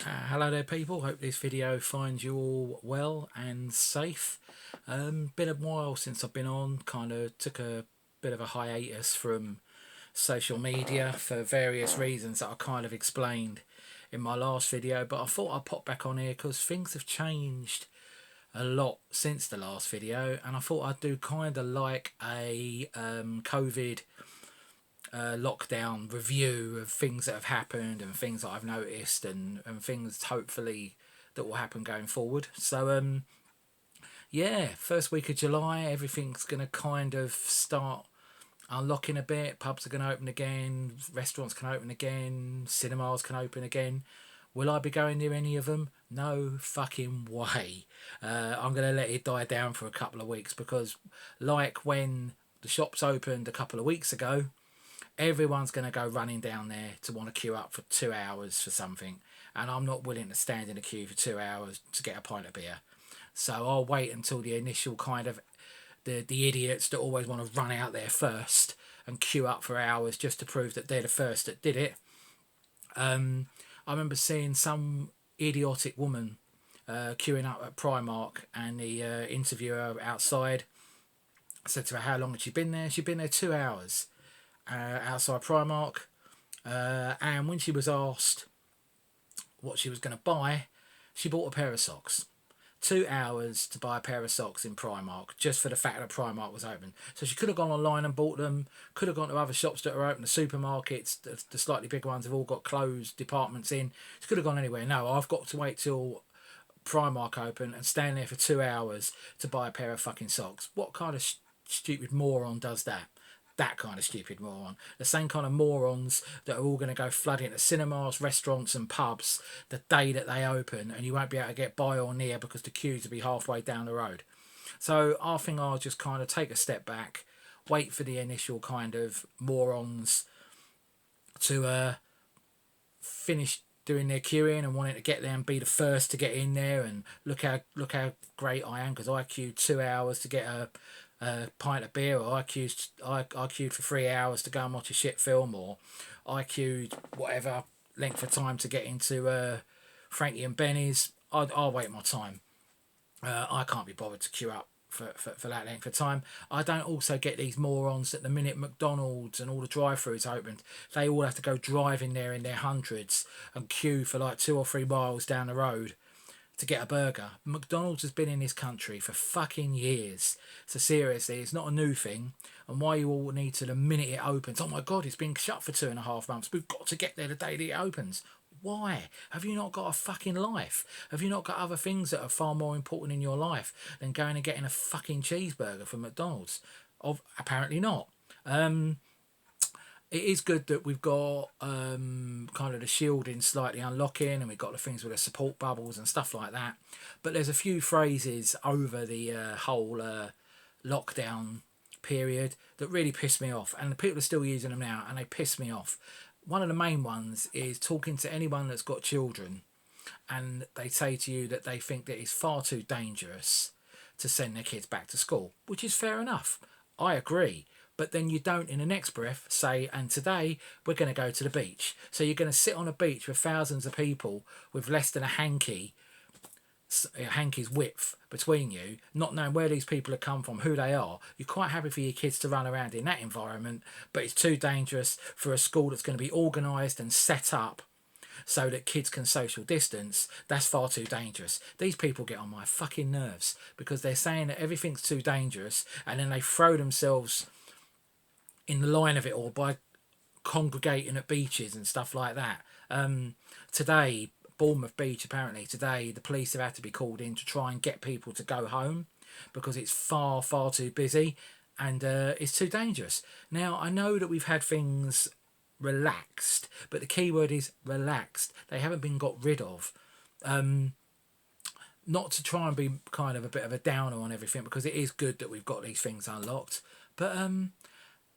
Hello there people, hope this video finds you all well and safe. Been a while since I've been on, kind of took a bit of a hiatus from social media for various reasons that I kind of explained in my last video, but I thought I'd pop back on here because things have changed a lot since the last video, and I thought I'd do kind of like a COVID lockdown review of things that have happened and things that I've noticed and things hopefully that will happen going forward. So yeah, first week of July, everything's going to kind of start unlocking a bit. Pubs are going to open again, restaurants can open again, cinemas can open again. Will I be going near any of them? No fucking way. I'm going to let it die down for a couple of weeks because, like when the shops opened a couple of weeks ago, everyone's going to go running down there to want to queue up for 2 hours for something, and I'm not willing to stand in a queue for 2 hours to get a pint of beer. So I'll wait until the initial kind of the idiots that always want to run out there first and queue up for hours just to prove that they're the first that did it. I remember seeing some idiotic woman queuing up at Primark, and the interviewer outside said to her how long had she been there. She'd been there 2 hours outside Primark, and when she was asked what she was going to buy, she bought a pair of socks. 2 hours to buy a pair of socks in Primark just for the fact that Primark was open. So she could have gone online and bought them, could have gone to other shops that are open, the supermarkets, the slightly bigger ones have all got closed departments in. She could have gone anywhere. No, I've got to wait till Primark open and stand there for 2 hours to buy a pair of fucking socks. What kind of stupid moron does that? That kind of stupid moron. The same kind of morons that are all going to go flooding into cinemas, restaurants and pubs the day that they open, and you won't be able to get by or near because the queues will be halfway down the road. So I think I'll just kind of take a step back, wait for the initial kind of morons to finish doing their queuing and wanting to get there and be the first to get in there, and look how great I am because I queued 2 hours to get a pint of beer, or I queued for 3 hours to go and watch a shit film, or I queued whatever length of time to get into Frankie and Benny's. I'll wait my time. I can't be bothered to queue up for that length of time. I don't also get these morons that the minute McDonald's and all the drive-thrus opened, they all have to go driving there in their hundreds and queue for like 2 or 3 miles down the road to get a burger. McDonald's has been in this country for fucking years. So seriously, it's not a new thing. And why you all need to, the minute it opens, oh my God, it's been shut for 2.5 months. We've got to get there the day that it opens. Why? Have you not got a fucking life? Have you not got other things that are far more important in your life than going and getting a fucking cheeseburger from McDonald's? Apparently not. It is good that we've got kind of the shielding slightly unlocking, and we've got the things with the support bubbles and stuff like that. But there's a few phrases over the whole lockdown period that really piss me off, and the people are still using them now, and they piss me off. One of the main ones is talking to anyone that's got children, and they say to you that they think that it's far too dangerous to send their kids back to school, which is fair enough. I agree. But then you don't in the next breath say, and today we're going to go to the beach. So you're going to sit on a beach with thousands of people with less than a hanky's width between you, not knowing where these people have come from, who they are. You're quite happy for your kids to run around in that environment, but it's too dangerous for a school that's going to be organised and set up so that kids can social distance. That's far too dangerous. These people get on my fucking nerves because they're saying that everything's too dangerous, and then they throw themselves in the line of it all by congregating at beaches and stuff like that. Today, Bournemouth Beach, apparently today the police have had to be called in to try and get people to go home because it's far too busy, and it's too dangerous. Now, I know that we've had things relaxed, but the key word is relaxed. They haven't been got rid of. Not to try and be kind of a bit of a downer on everything, because it is good that we've got these things unlocked, but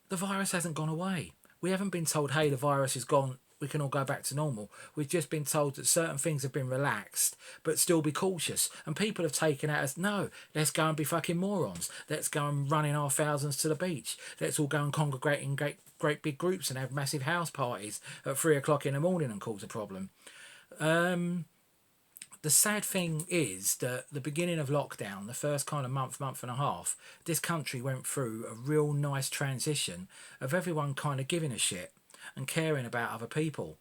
the virus hasn't gone away. We haven't been told, hey, the virus is gone, we can all go back to normal. We've just been told that certain things have been relaxed, but still be cautious. And people have taken it as, no, let's go and be fucking morons. Let's go and run in our thousands to the beach. Let's all go and congregate in great big groups and have massive house parties at 3 o'clock in the morning and cause a problem. the sad thing is that the beginning of lockdown, the first kind of month and a half, this country went through a real nice transition of everyone kind of giving a shit and caring about other people.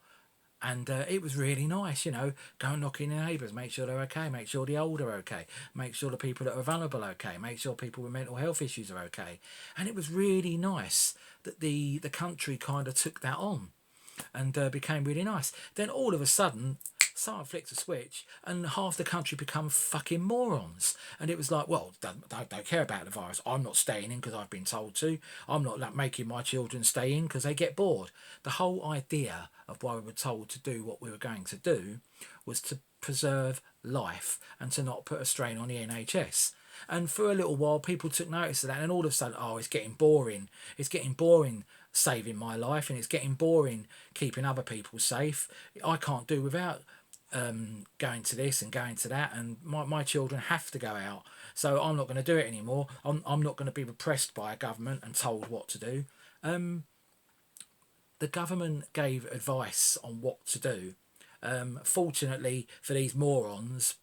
And it was really nice, you know, go and knock in your neighbours, make sure they're okay, make sure the old are okay, make sure the people that are vulnerable are okay, make sure people with mental health issues are okay. And it was really nice that the country kind of took that on and became really nice. Then all of a sudden, someone flicked a switch and half the country become fucking morons. And it was like, well, don't care about the virus. I'm not staying in because I've been told to. I'm not like making my children stay in because they get bored. The whole idea of why we were told to do what we were going to do was to preserve life and to not put a strain on the NHS. And for a little while, people took notice of that, and all of a sudden, oh, it's getting boring. It's getting boring saving my life, and it's getting boring keeping other people safe. I can't do without going to this and going to that, and my children have to go out. So I'm not going to do it anymore. I'm not going to be repressed by a government and told what to do. The government gave advice on what to do. Fortunately for these morons,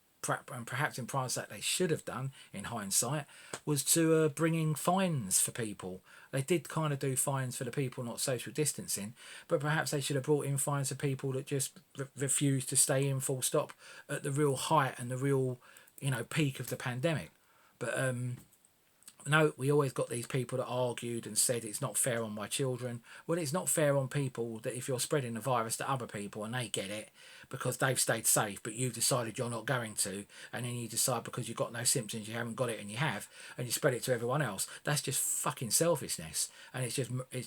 and perhaps in hindsight they should have done in hindsight, was to bring in fines for people. They did kind of do fines for the people not social distancing, but perhaps they should have brought in fines for people that just refused to stay in full stop at the real height and the real, you know, peak of the pandemic. But no, we always got these people that argued and said it's not fair on my children. Well, it's not fair on people that if you're spreading the virus to other people and they get it because they've stayed safe, but you've decided you're not going to, and then you decide because you've got no symptoms, you haven't got it and you have, and you spread it to everyone else. That's just fucking selfishness. And it's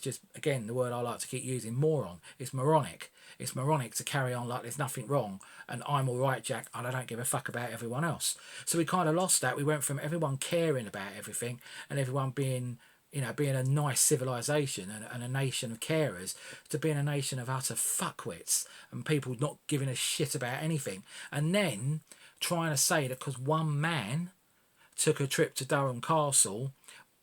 just again, the word I like to keep using, moron. It's moronic. It's moronic to carry on like there's nothing wrong and I'm all right, Jack, and I don't give a fuck about everyone else. So we kind of lost that. We went from everyone caring about everything and everyone being, you know, being a nice civilization and a nation of carers to being a nation of utter fuckwits and people not giving a shit about anything. And then trying to say that because one man took a trip to Durham Castle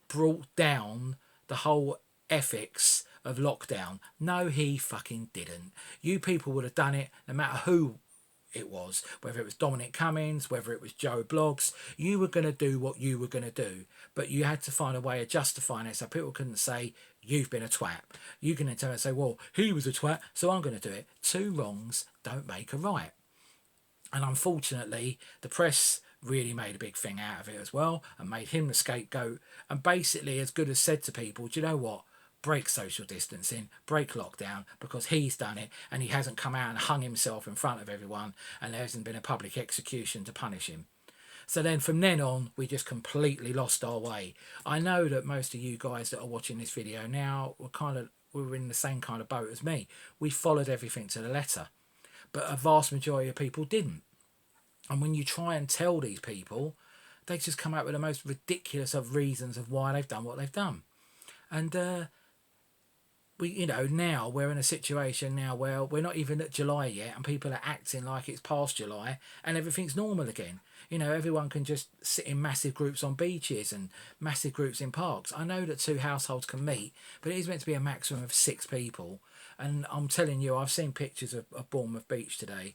brought down the whole ethics of lockdown. No, he fucking didn't. You people would have done it no matter who it was, whether it was Dominic Cummings, whether it was Joe Bloggs. You were going to do what you were going to do, but you had to find a way of justifying it so people couldn't say you've been a twat. You can then turn and say, well, he was a twat, so I'm going to do it. Two wrongs don't make a right. And unfortunately, the press really made a big thing out of it as well and made him the scapegoat, and basically as good as said to people, do you know what? Break social distancing, break lockdown, because he's done it and he hasn't come out and hung himself in front of everyone and there hasn't been a public execution to punish him. So then from then on, we just completely lost our way. I know that most of you guys that are watching this video now were in the same kind of boat as me. We followed everything to the letter, but a vast majority of people didn't. And when you try and tell these people, they just come out with the most ridiculous of reasons of why they've done what they've done. And we, you know, now we're in a situation now where we're not even at July yet and people are acting like it's past July and everything's normal again. You know, everyone can just sit in massive groups on beaches and massive groups in parks. I know that 2 households can meet, but it is meant to be a maximum of 6 people. And I'm telling you, I've seen pictures of Bournemouth Beach today.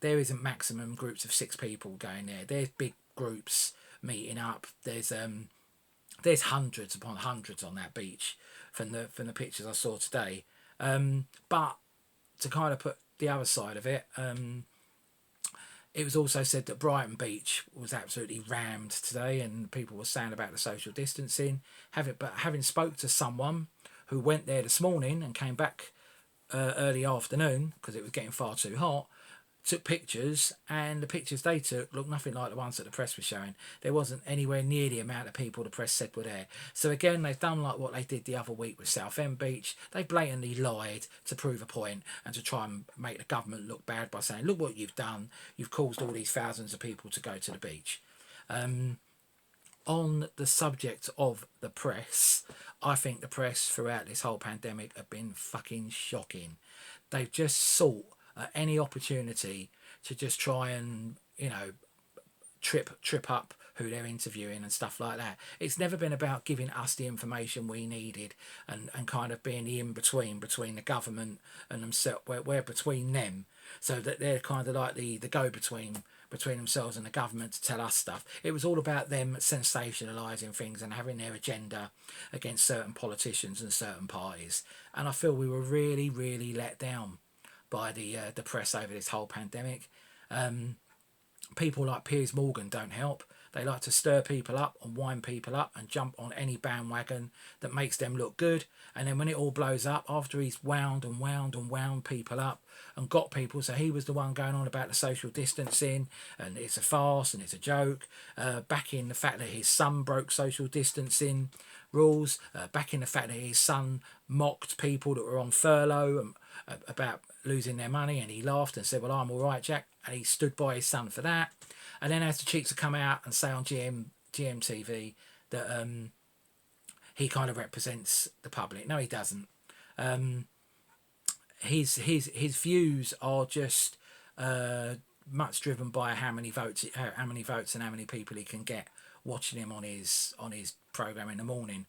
There isn't maximum groups of 6 people going there. There's big groups meeting up. There's hundreds upon hundreds on that beach from the pictures I saw today. But to kind of put the other side of it, it was also said that Brighton Beach was absolutely rammed today, and people were saying about the social distancing. Having spoke to someone who went there this morning and came back early afternoon because it was getting far too hot, took pictures, and the pictures they took looked nothing like the ones that the press was showing. There wasn't anywhere near the amount of people the press said were there. So again, they've done like what they did the other week with Southend Beach. They blatantly lied to prove a point and to try and make the government look bad by saying, look what you've done. You've caused all these thousands of people to go to the beach. On the subject of the press, I think the press throughout this whole pandemic have been fucking shocking. They've just sought any opportunity to just try and, you know, trip up who they're interviewing and stuff like that. It's never been about giving us the information we needed and kind of being the in-between between the government and themselves. We're between them so that they're kind of like the go-between between themselves and the government to tell us stuff. It was all about them sensationalising things and having their agenda against certain politicians and certain parties. And I feel we were really, really let down by the press over this whole pandemic. People like Piers Morgan don't help. They like to stir people up and wind people up and jump on any bandwagon that makes them look good. And then when it all blows up, after he's wound and wound and wound people up and got people, so he was the one going on about the social distancing and it's a farce and it's a joke, backing the fact that his son broke social distancing rules, backing the fact that his son mocked people that were on furlough about losing their money, and he laughed and said, well, I'm all right, Jack, and he stood by his son for that. And then has the cheek to come out and say on GMTV that he kind of represents the public. No, he doesn't. His views are just much driven by how many votes and how many people he can get watching him on his program in the morning.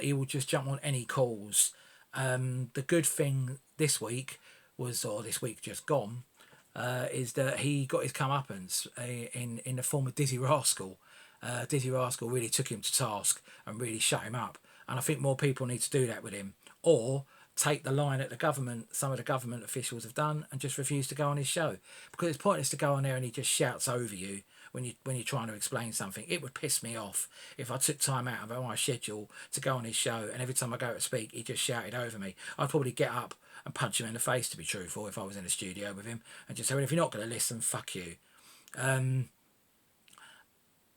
He will just jump on any calls. The good thing this week was, or this week just gone, is that he got his comeuppance in the form of Dizzy Rascal. Dizzy Rascal really took him to task and really shut him up. And I think more people need to do that with him. Or take the line that some of the government officials have done and just refuse to go on his show. Because it's pointless to go on there and he just shouts over you when you're trying to explain something. It would piss me off if I took time out of my schedule to go on his show and every time I go to speak, he just shouted over me. I'd probably get up and punch him in the face, to be truthful, if I was in the studio with him, and just say, well, if you're not going to listen, fuck you.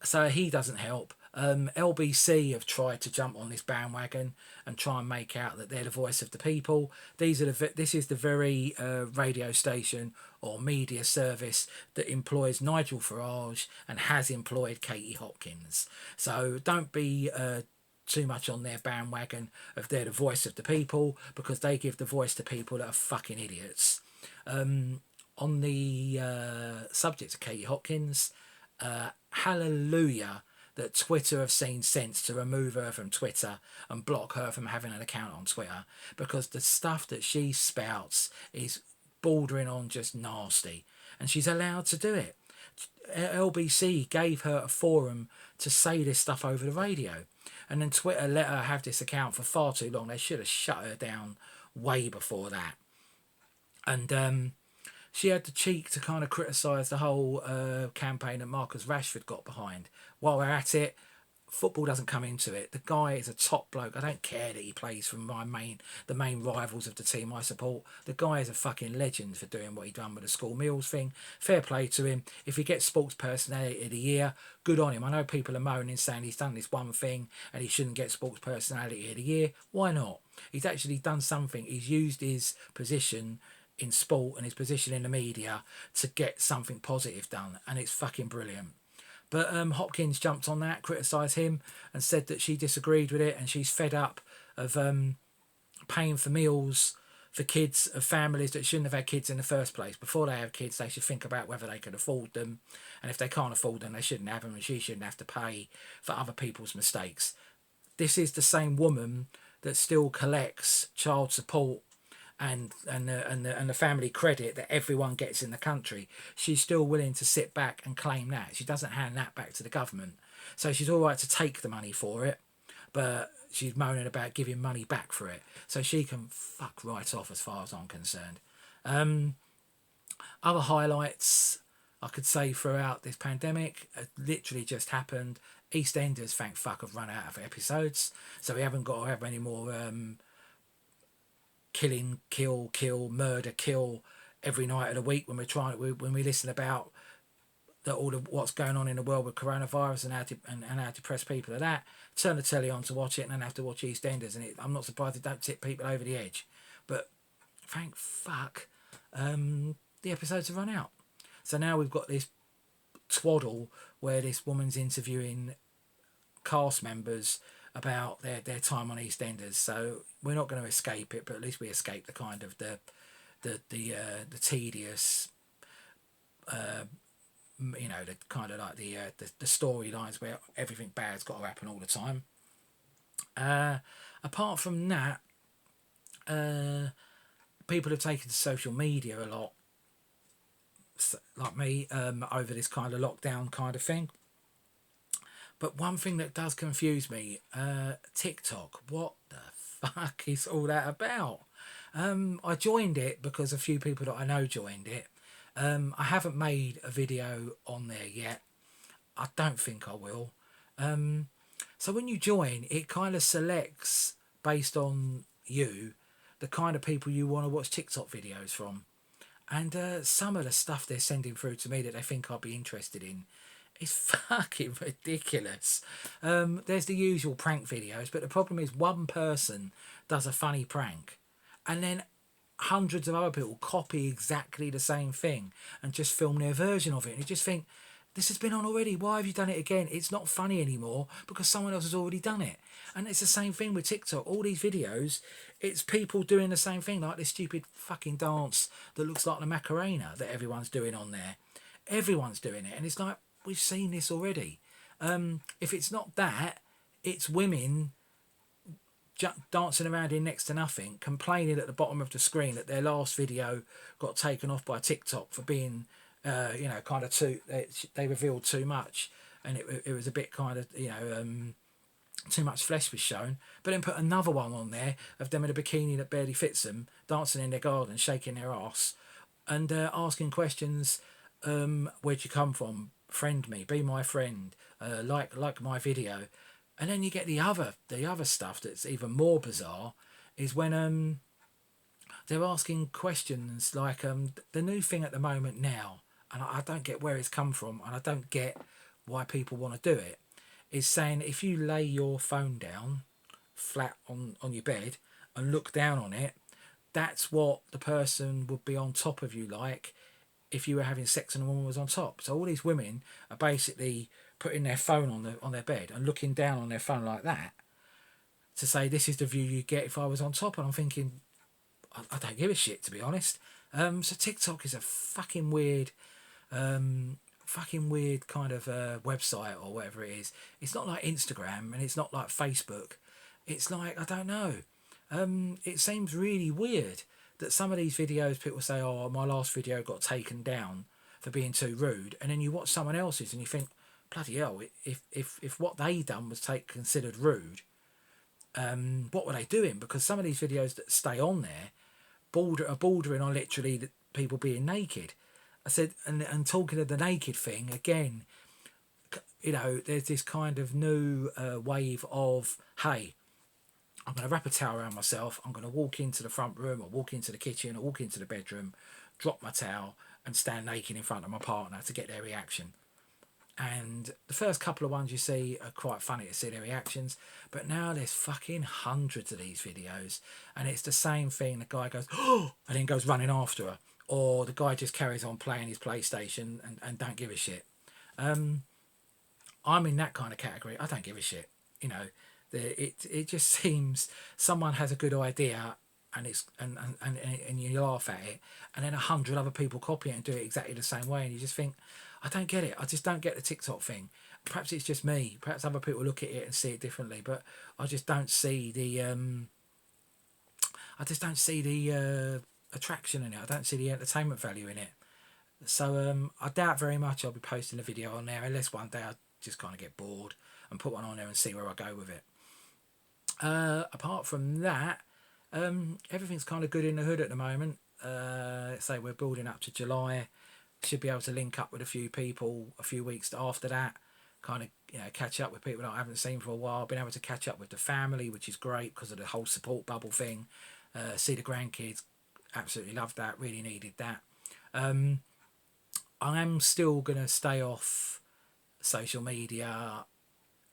So he doesn't help. LBC have tried to jump on this bandwagon and try and make out that they're the voice of the people. This is the very radio station or media service that employs Nigel Farage and has employed Katie Hopkins. So don't be too much on their bandwagon of they're the voice of the people, because they give the voice to people that are fucking idiots. On the subject of Katie Hopkins, hallelujah that Twitter have seen sense to remove her from Twitter and block her from having an account on Twitter, because the stuff that she spouts is bordering on just nasty, and she's allowed to do it. LBC gave her a forum to say this stuff over the radio, and then Twitter let her have this account for far too long. They should have shut her down way before that. And she had the cheek to kind of criticise the whole campaign that Marcus Rashford got behind. While we're at it, football doesn't come into it. The guy is a top bloke. I don't care that he plays for the main rivals of the team I support. The guy is a fucking legend for doing what he done with the school meals thing. Fair play to him. If he gets Sports Personality of the Year, good on him. I know people are moaning saying he's done this one thing and he shouldn't get Sports Personality of the Year. Why not? He's actually done something. He's used his position in sport and his position in the media to get something positive done, and it's fucking brilliant. But Hopkins jumped on that, criticised him, and said that she disagreed with it, and she's fed up of paying for meals for kids of families that shouldn't have had kids in the first place. Before they have kids, they should think about whether they can afford them, and if they can't afford them, they shouldn't have them, and she shouldn't have to pay for other people's mistakes. This is the same woman that still collects child support and the family credit that everyone gets in the country. She's still willing to sit back and claim that. She doesn't hand that back to the government. So she's all right to take the money for it, but she's moaning about giving money back for it. So she can fuck right off as far as I'm concerned. Other highlights I could say throughout this pandemic literally just happened. EastEnders, thank fuck, have run out of episodes, so we haven't got to have any more killing, kill, murder, kill every night of the week when when we listen about what's going on in the world with coronavirus and how depressed people are. That turn the telly on to watch it and then have to watch EastEnders, and I'm not surprised it don't tip people over the edge. But thank fuck, the episodes have run out. So now we've got this twaddle where this woman's interviewing cast members about their time on EastEnders. So we're not going to escape it, but at least we escape the kind of the tedious, the kind of like the storylines where everything bad's got to happen all the time. Apart from that, people have taken to social media a lot like me, over this kind of lockdown kind of thing. But one thing that does confuse me, TikTok. What the fuck is all that about? I joined it because a few people that I know joined it. I haven't made a video on there yet. I don't think I will. So when you join, it kind of selects based on you the kind of people you want to watch TikTok videos from. And some of the stuff they're sending through to me that they think I'll be interested in is fucking ridiculous. There's the usual prank videos, but the problem is one person does a funny prank and then hundreds of other people copy exactly the same thing and just film their version of it. And you just think, this has been on already. Why have you done it again? It's not funny anymore because someone else has already done it. And it's the same thing with TikTok. All these videos, it's people doing the same thing, like this stupid fucking dance that looks like the Macarena that everyone's doing on there. Everyone's doing it. And it's like, we've seen this already. If it's not that, it's women dancing around in next to nothing, complaining at the bottom of the screen that their last video got taken off by TikTok for being kind of they revealed too much, and it was a bit kind of, too much flesh was shown. But then put another one on there of them in a bikini that barely fits them, dancing in their garden, shaking their ass, and asking questions. Where'd you come from? Friend me, be my friend. Like my video. And then you get the other stuff that's even more bizarre, is when they're asking questions like the new thing at the moment now, and I don't get where it's come from, and I don't get why people want to do it, is saying if you lay your phone down flat on your bed and look down on it, that's what the person would be on top of you like if you were having sex and a woman was on top. So all these women are basically putting their phone on their bed and looking down on their phone like that to say, this is the view you get if I was on top. And I'm thinking, I don't give a shit, to be honest. So TikTok is a fucking weird kind of website or whatever it is. It's not like Instagram and it's not like Facebook. It's like, I don't know. It seems really weird that some of these videos, people say, oh, my last video got taken down for being too rude. And then you watch someone else's and you think, bloody hell, if what they done was considered rude, what were they doing? Because some of these videos that stay on there are bordering on literally people being naked. I said, and talking of the naked thing again, there's this kind of new wave of, hey, I'm going to wrap a towel around myself, I'm going to walk into the front room or walk into the kitchen or walk into the bedroom, drop my towel and stand naked in front of my partner to get their reaction. And the first couple of ones you see are quite funny to see their reactions, but now there's fucking hundreds of these videos and it's the same thing. The guy goes, oh, and then goes running after her, or the guy just carries on playing his PlayStation and don't give a shit. I'm in that kind of category. I don't give a shit. It just seems someone has a good idea and it's and you laugh at it, and then 100 other people copy it and do it exactly the same way, and you just think, I don't get it. I just don't get the TikTok thing. Perhaps it's just me. Perhaps other people look at it and see it differently, but I just don't see the attraction in it. I don't see the entertainment value in it. So I doubt very much I'll be posting a video on there unless one day I just kind of get bored and put one on there and see where I go with it. Apart from that, everything's kind of good in the hood at the moment. Let's say we're building up to July. Should be able to link up with a few people a few weeks after that, kind of catch up with people that I haven't seen for a while. Been able to catch up with the family, which is great because of the whole support bubble thing. See the grandkids, absolutely loved that, really needed that. I am still going to stay off social media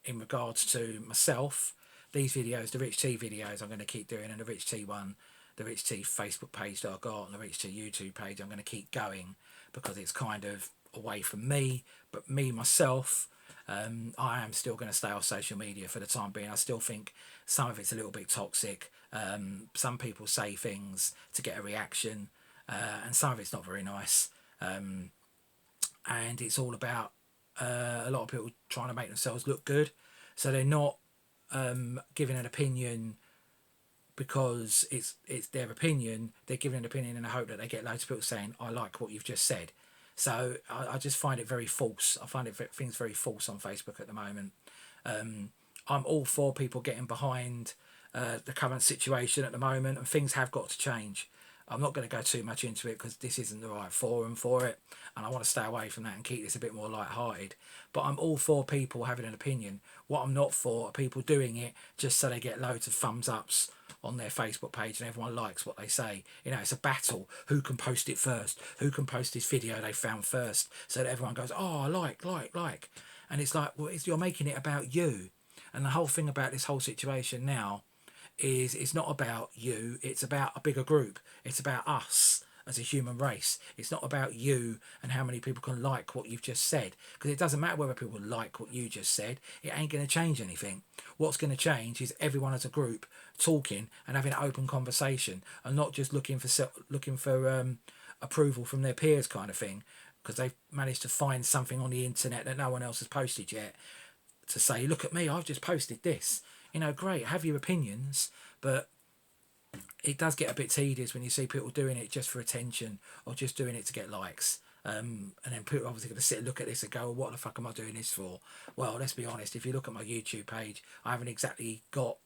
in regards to myself. These videos, the Rich T videos, I'm going to keep doing, and the Rich T one, the Rich T Facebook page that I got, and the Rich T YouTube page, I'm going to keep going because it's kind of away from me. But me, myself, I am still going to stay off social media for the time being. I still think some of it's a little bit toxic. Some people say things to get a reaction, and some of it's not very nice. And it's all about a lot of people trying to make themselves look good. So they're not giving an opinion because it's their opinion. They're giving an opinion in the hope that they get loads of people saying, I like what you've just said. So I just find it very false. I find things very false on Facebook at the moment. I'm all for people getting behind the current situation at the moment, and things have got to change. I'm not going to go too much into it because this isn't the right forum for it, and I want to stay away from that and keep this a bit more light-hearted. But I'm all for people having an opinion. What I'm not for are people doing it just so they get loads of thumbs ups on their Facebook page and everyone likes what they say. You know, it's a battle. Who can post it first? Who can post this video they found first? So that everyone goes, oh, I like. And it's like, well, you're making it about you. And the whole thing about this whole situation now is it's not about you, it's about a bigger group. It's about us as a human race. It's not about you and how many people can like what you've just said, because it doesn't matter whether people like what you just said. It ain't going to change anything. What's going to change is everyone as a group talking and having an open conversation, and not just looking for approval from their peers kind of thing, because they've managed to find something on the internet that no one else has posted yet to say, look at me, I've just posted this. You know, great, have your opinions, but it does get a bit tedious when you see people doing it just for attention or just doing it to get likes. And then people are obviously going to sit and look at this and go, well, what the fuck am I doing this for? Well, let's be honest, if you look at my YouTube page, I haven't exactly got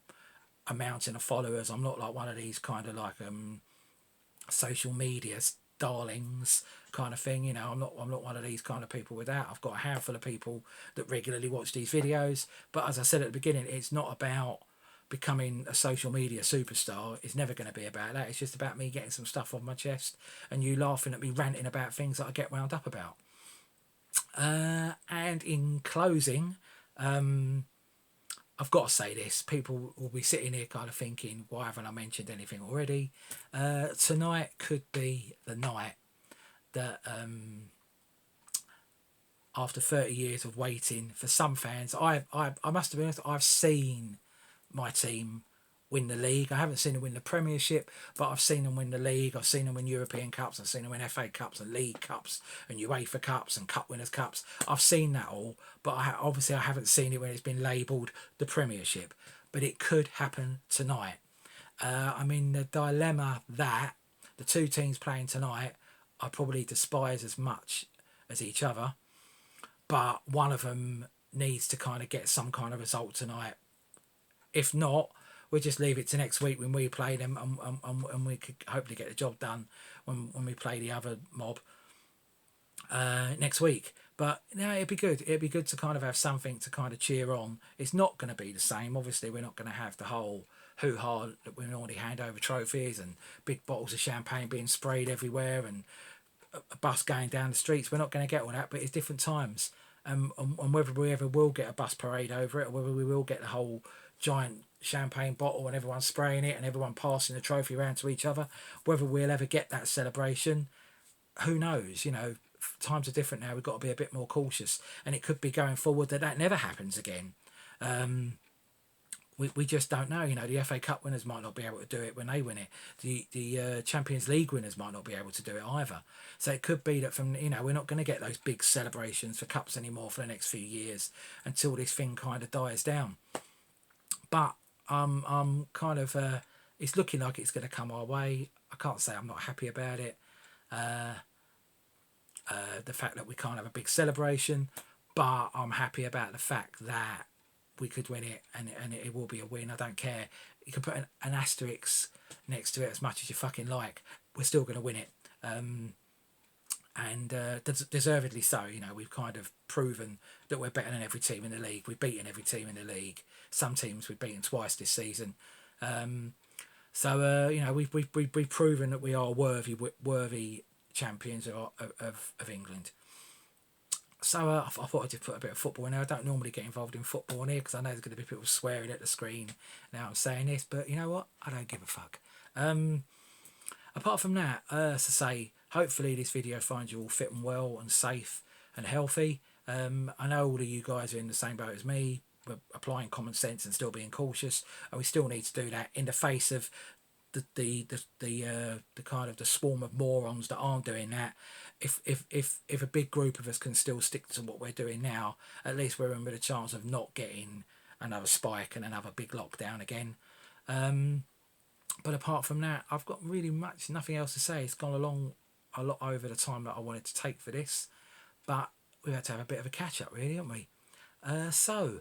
a mountain of followers. I'm not like one of these kind of like social media darlings kind of thing. You know, I'm not one of these kind of people with that. I've got a handful of people that regularly watch these videos, but as I said at the beginning, it's not about becoming a social media superstar. It's never going to be about that. It's just about me getting some stuff off my chest and you laughing at me ranting about things that I get wound up about. And in closing, I've got to say this. People will be sitting here kind of thinking, why haven't I mentioned anything already? Tonight could be the night that, after 30 years of waiting for some fans, I must be honest, I've seen my team win the league. I haven't seen them win the Premiership, but I've seen them win the league. I've seen them win European Cups. I've seen them win FA Cups and League Cups and UEFA Cups and Cup Winners' Cups. I've seen that all, but obviously I haven't seen it when it's been labelled the Premiership. But it could happen tonight. I mean, the dilemma that the two teams playing tonight I probably despise as much as each other, but one of them needs to kind of get some kind of result tonight. If not, we'll just leave it to next week when we play them, and we could hopefully get the job done when we play the other mob next week. But no, it'd be good. It'd be good to kind of have something to kind of cheer on. It's not going to be the same. Obviously, we're not going to have the whole hoo-ha that we normally hand over trophies and big bottles of champagne being sprayed everywhere and a bus going down the streets. We're not going to get all that, but it's different times. And whether we ever will get a bus parade over it, or whether we will get the whole giant champagne bottle and everyone spraying it and everyone passing the trophy around to each other, whether we'll ever get that celebration, who knows? You know, times are different now. We've got to be a bit more cautious, and it could be going forward that never happens again. We just don't know. You know, the FA Cup winners might not be able to do it when they win it. The Champions League winners might not be able to do it either. So it could be that we're not going to get those big celebrations for cups anymore for the next few years until this thing kind of dies down. But I'm kind of it's looking like it's going to come our way. I can't say I'm not happy about it. The fact that we can't have a big celebration, but I'm happy about the fact that we could win it, and it will be a win. I don't care. You can put an asterisk next to it as much as you fucking like. We're still going to win it, and deservedly so. You know, we've kind of proven that we're better than every team in the league. We've beaten every team in the league. Some teams we've beaten twice this season. So we've proven that we are worthy champions of England. So I thought I'd just put a bit of football in there. I don't normally get involved in football in here because I know there's going to be people swearing at the screen now I'm saying this, but you know what? I don't give a fuck. Apart from that, as I say, hopefully this video finds you all fit and well and safe and healthy. I know all of you guys are in the same boat as me. We're applying common sense and still being cautious, and we still need to do that in the face of the kind of the swarm of morons that aren't doing that. If a big group of us can still stick to what we're doing now, at least we're in with a chance of not getting another spike and another big lockdown again. But apart from that, I've got really nothing else to say. It's gone along a lot over the time that I wanted to take for this, but we had to have a bit of a catch up, really, haven't we? So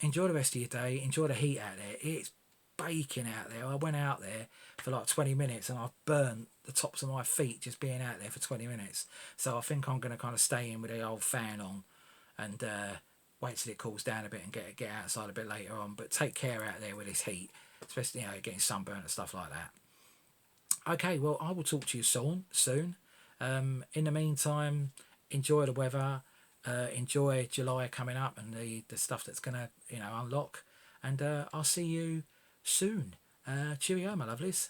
enjoy the rest of your day. Enjoy the heat out there. It's baking out there. I went out there for like 20 minutes and I burnt the tops of my feet just being out there for 20 minutes. So I think I'm going to kind of stay in with the old fan on and wait till it cools down a bit and get outside a bit later on. But take care out there with this heat, especially getting sunburnt and stuff like that. Okay, well, I will talk to you soon. In the meantime, enjoy the weather. Enjoy July coming up and the stuff that's gonna unlock. And I'll see you soon. Cheerio, my lovelies.